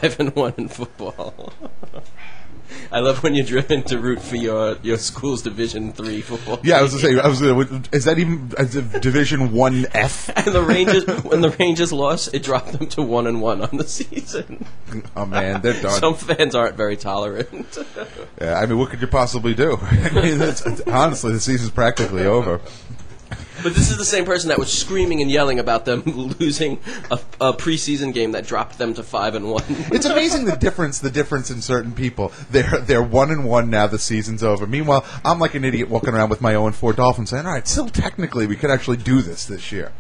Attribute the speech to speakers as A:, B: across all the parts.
A: 5-1 in football. I love when you're driven to root for your school's Division III football.
B: Yeah, I was going to say, is that even Division 1F?
A: And the Rangers, when the Rangers lost, it dropped them to 1-1 on the season.
B: Oh man, they're done.
A: Some fans aren't very tolerant.
B: Yeah, I mean, what could you possibly do? I mean, honestly, the season's practically over.
A: But this is the same person that was screaming and yelling about them losing a preseason game that dropped them to 5-1.
B: It's amazing the difference in certain people. They're 1-1 now. The season's over. Meanwhile, I'm like an idiot walking around with my 0-4 Dolphins, saying, "All right, still technically we could actually do this year."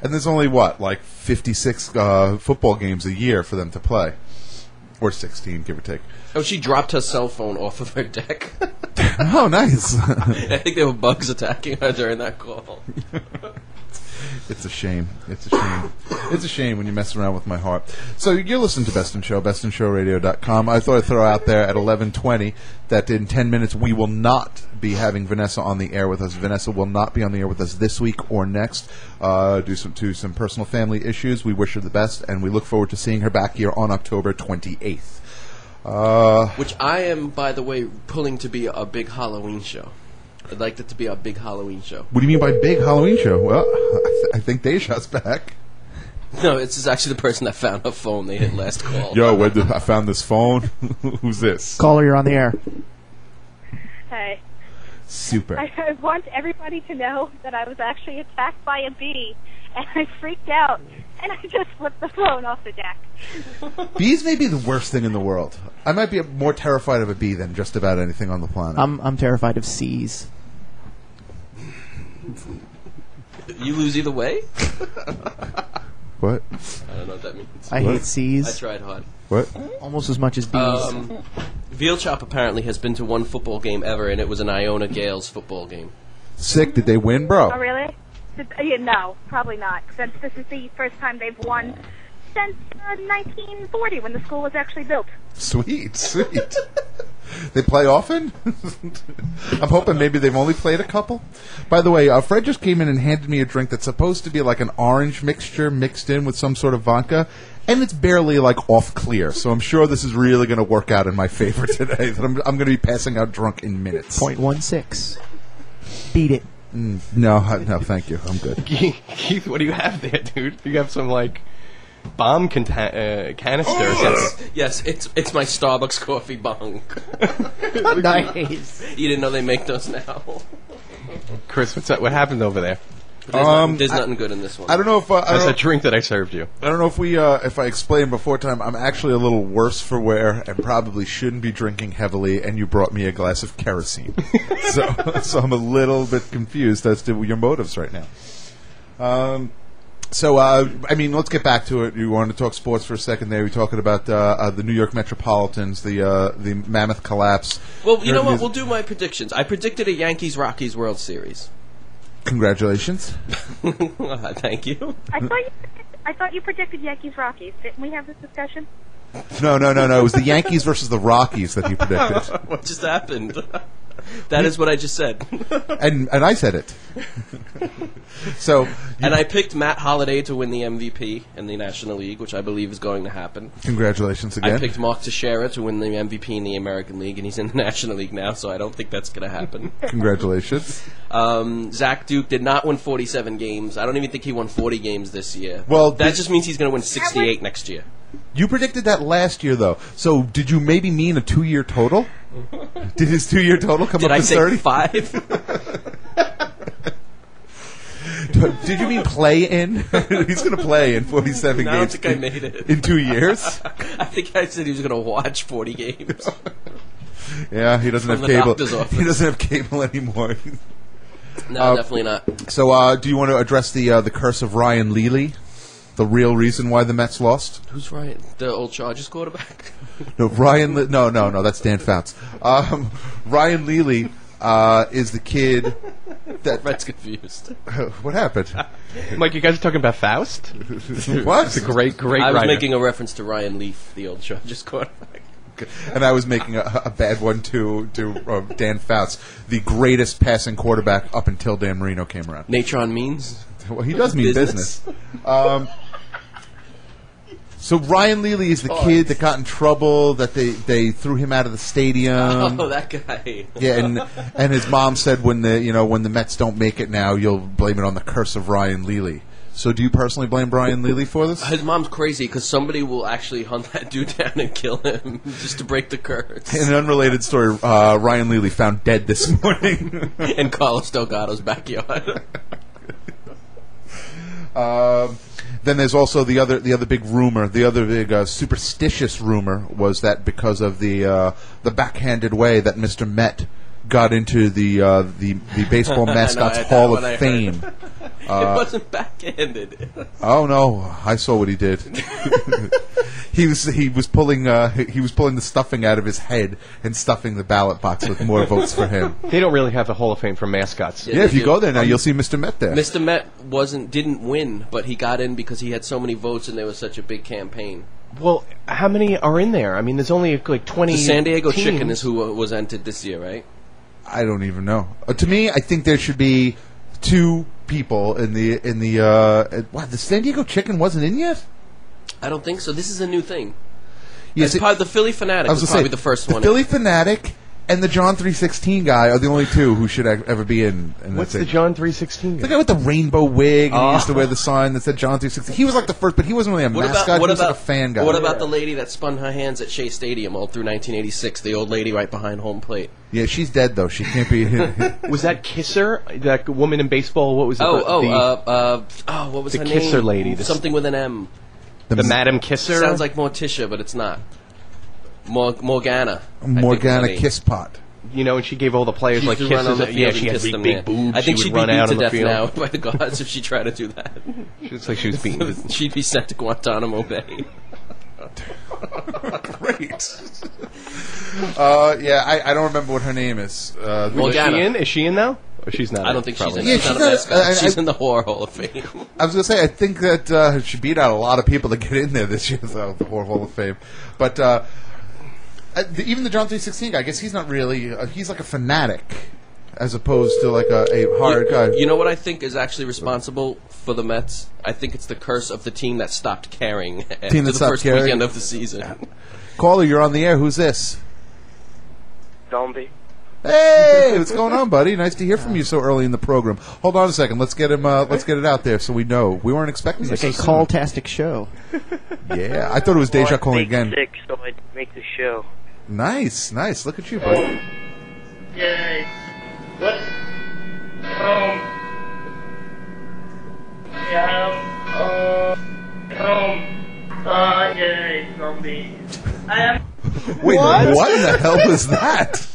B: And there's only like 56 football games a year for them to play, or 16, give or take.
A: Oh, she dropped her cell phone off of her deck.
B: Oh, nice.
A: I think there were bugs attacking her during that call.
B: It's a shame. It's a shame. It's a shame when you mess around with my heart. So you're listening to Best in Show, bestinshowradio.com. I thought I'd throw out there at 11:20 that in 10 minutes we will not be having Vanessa on the air with us. Vanessa will not be on the air with us this week or next due to some personal family issues. We wish her the best, and we look forward to seeing her back here on October 28th.
A: Which I am, by the way, pulling to be a big Halloween show. I'd like that to be our big Halloween show.
B: What do you mean by big Halloween show? Well, I think Deja's back.
A: No, this is actually the person that found her phone. They hit last call.
B: Yo, I found this phone. Who's this?
C: Caller, you're on the air.
D: Hey.
B: Super.
D: I want everybody to know that I was actually attacked by a bee, and I freaked out, and I just flipped the phone off the deck.
B: Bees may be the worst thing in the world. I might be more terrified of a bee than just about anything on the planet.
C: I'm terrified of C's.
A: You lose either way?
B: What?
A: I don't know what that means.
C: I hate C's.
A: I tried hard.
B: What?
C: Almost as much as bees.
A: Veal Chop apparently has been to one football game ever, and it was an Iona Gales football game.
B: Sick. Did they win, bro?
D: Oh, really? No, probably not. Since this is the first time they've won since 1940, when the school was actually built.
B: Sweet. They play often? I'm hoping maybe they've only played a couple. By the way, Fred just came in and handed me a drink that's supposed to be like an orange mixture mixed in with some sort of vodka, and it's barely like off clear. So I'm sure this is really going to work out in my favor today. That I'm going to be passing out drunk in minutes.
C: 0.16. Beat it.
B: No, thank you. I'm good.
E: Keith, what do you have there, dude? You have some like bomb canister.
A: Yes, it's my Starbucks coffee bong.
C: Nice.
A: You didn't know they make those now?
E: Chris, what happened over there?
A: There's nothing good in this one.
B: I don't know if
E: That's a drink that I served you.
B: I don't know if I explained before time. I'm actually a little worse for wear and probably shouldn't be drinking heavily. And you brought me a glass of kerosene, so I'm a little bit confused as to your motives right now. I mean, let's get back to it. You wanted to talk sports for a second there. We're talking about the New York Metropolitans, the mammoth collapse.
A: Well, you know what? We'll do my predictions. I predicted a Yankees-Rockies World Series.
B: Congratulations.
A: Thank you.
D: I thought you predicted Yankees-Rockies. Didn't we have this discussion?
B: No. It was the Yankees versus the Rockies that you predicted.
A: What just happened? That is what I just said.
B: And I said it.
A: And I picked Matt Holliday to win the MVP in the National League, which I believe is going to happen.
B: Congratulations again.
A: I picked Mark Teixeira to win the MVP in the American League, and he's in the National League now, so I don't think that's going to happen.
B: Congratulations.
A: Zach Duke did not win 47 games. I don't even think he won 40 games this year.
B: Well,
A: that just means he's going to win 68 next year.
B: You predicted that last year, though. So did you maybe mean a 2-year total? Did his 2-year total come up to 30?
A: Did I say 5?
B: Did you mean play in? He's going to play in 47 games.
A: I don't think I made it.
B: In 2 years?
A: I think I said he was going to watch 40 games.
B: Yeah, he doesn't have cable. He doesn't have cable anymore.
A: No, definitely not.
B: So do you want to address the curse of Ryan Leely? The real reason why the Mets lost?
A: Who's Ryan? The old Chargers quarterback?
B: No, No, that's Dan Fouts. Ryan Leely is the kid that...
A: Fred's confused.
B: What happened?
E: Mike, you guys are talking about Faust?
B: What?
E: It's a great
A: I was
E: writer.
A: making a reference to Ryan Leaf, the old Chargers quarterback.
B: And I was making a bad one to Dan Fouts, the greatest passing quarterback up until Dan Marino came around.
A: Natron means?
B: Well, he does mean business. So Ryan Leely is the kid that got in trouble, that they threw him out of the stadium.
A: Oh, that guy.
B: Yeah, and his mom said when the Mets don't make it now, you'll blame it on the curse of Ryan Leely. So do you personally blame Ryan Leely for this?
A: His mom's crazy because somebody will actually hunt that dude down and kill him just to break the curse.
B: In an unrelated story, Ryan Leely found dead this morning
A: in Carlos Delgado's backyard.
B: Then there's also the other big rumor, the other big superstitious rumor was that because of the backhanded way that Mr. Met got into the baseball mascots Hall of Fame.
A: It wasn't backhanded.
B: Oh no! I saw what he did. he was pulling the stuffing out of his head and stuffing the ballot box with more votes for him.
E: They don't really have a Hall of Fame for mascots.
B: Yeah, if you go there now, you'll see Mr. Met there.
A: Mr. Met didn't win, but he got in because he had so many votes and there was such a big campaign.
E: Well, how many are in there? I mean, there's only like 20.
A: The San Diego
E: teams.
A: Chicken is who was entered this year, right?
B: I don't even know. To me, I think there should be 2 people in the what? The San Diego Chicken wasn't in yet?
A: I don't think so. This is a new thing.
B: Yes,
A: the Philly Fanatic was probably the first one.
B: The Philly Fanatic and the John 316 guy are the only 2 who should ever be in.
E: What's the John 316 guy?
B: The guy with the rainbow wig, and he used to wear the sign that said John 316. He was like the first, but he wasn't really a mascot. He was like a fan guy.
A: What about the lady that spun her hands at Shea Stadium all through 1986? The old lady right behind home plate.
B: Yeah, she's dead though. She can't be.
E: Was that Kisser? That woman in baseball? What was it?
A: What was
E: the
A: her
E: Kisser
A: name?
E: lady?
A: Something with an M.
E: The Madam Kisser?
A: Sounds like Morticia, but it's not. Morgana.
B: Morgana Kisspot.
E: You know, and she gave all the players like kisses.
A: Run on the field
E: Yeah,
A: and
E: she had
A: kiss them,
E: big boobs.
A: I think
E: she
A: she'd
E: would
A: be
E: run out
A: beat to
E: on the
A: death
E: field.
A: now by the gods if she tried to do that.
E: She looks like she was beaten.
A: She'd be sent to Guantanamo Bay.
B: Great. I don't remember what her name is.
A: Morgana.
E: Is she in now? Or she's not?
A: I don't think she's in.
B: Yeah,
A: she's not a mascot. She's in the Horror Hall of Fame.
B: I was going to say, I think that she beat out a lot of people to get in there this year, so the Horror Hall of Fame. But even the John 316 guy, I guess he's not really. He's like a fanatic, as opposed to like a hard guy.
A: You know what I think is actually responsible for the Mets? I think it's the curse of the team that stopped caring after the first weekend of the season.
B: Caller, you're on the air. Who's this?
F: Zombie.
B: Hey, what's going on, buddy? Nice to hear from you so early in the program. Hold on a second. Let's get him. Let's get it out there so we know. We weren't expecting
C: It's
B: this.
C: like a call-tastic show.
B: Yeah, I thought it was Deja calling again.
F: Sick, so I'd make the show.
B: Nice. Look at you, buddy.
F: Yay. What? Yay, zombie.
B: Wait, what in the hell was that?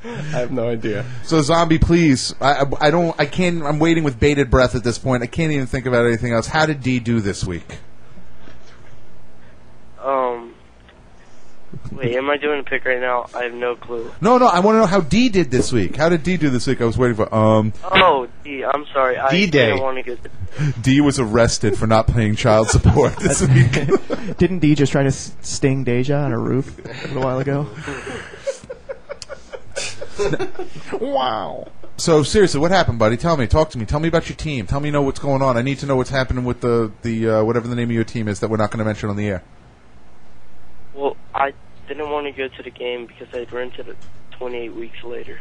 E: I have no idea.
B: So, Zombie, please. I can't. I'm waiting with bated breath at this point. I can't even think about anything else. How did Dee do this week?
F: Wait, am I doing a pick right now? I have no clue.
B: No. I want to know how Dee did this week. How did Dee do this week? I was waiting for.
F: Oh, Dee. I'm sorry.
E: D-Day.
F: I didn't want to get.
B: Dee was arrested for not paying child support this week.
C: Didn't Dee just try to sting Deja on a roof a little while ago? Wow.
B: So seriously, what happened, buddy? Tell me. Talk to me. Tell me about your team. Tell me what's going on. I need to know what's happening with the whatever the name of your team is that we're not going to mention on the air.
F: Well, I didn't want to go to the game because I'd rented it 28 weeks later.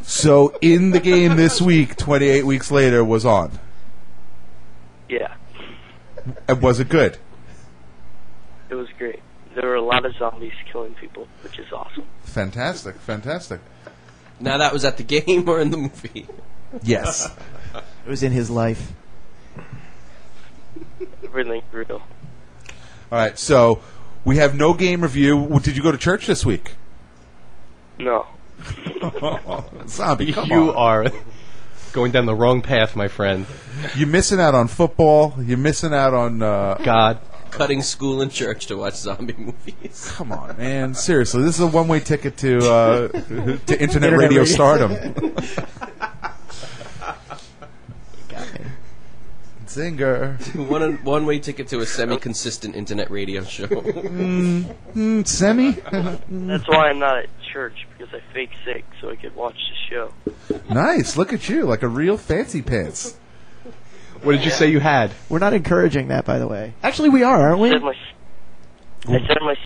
B: So in the game this week, 28 weeks later, was on.
F: Yeah.
B: And was it good?
F: It was great. There were a lot of zombies killing people, which is awesome.
B: Fantastic.
A: Now that was at the game or in the movie?
B: Yes.
C: It was in his life.
F: Everything real.
B: All right, so we have no game review. Did you go to church this week?
F: No.
B: Zombie, come
E: You
B: on.
E: are going down the wrong path, my friend.
B: You're missing out on football. You're missing out on...
E: God.
A: Cutting school and church to watch zombie movies.
B: Come on, man. Seriously, this is a one-way ticket to internet radio stardom.
C: Got me.
B: Zinger.
A: One-way ticket to a semi-consistent internet radio show.
B: Semi?
F: That's why I'm not at church, because I fake sick so I could watch the show.
B: Nice. Look at you, like a real fancy pants.
E: What did you say you had?
C: We're not encouraging that, by the way. Actually, we are, aren't we?
F: I said my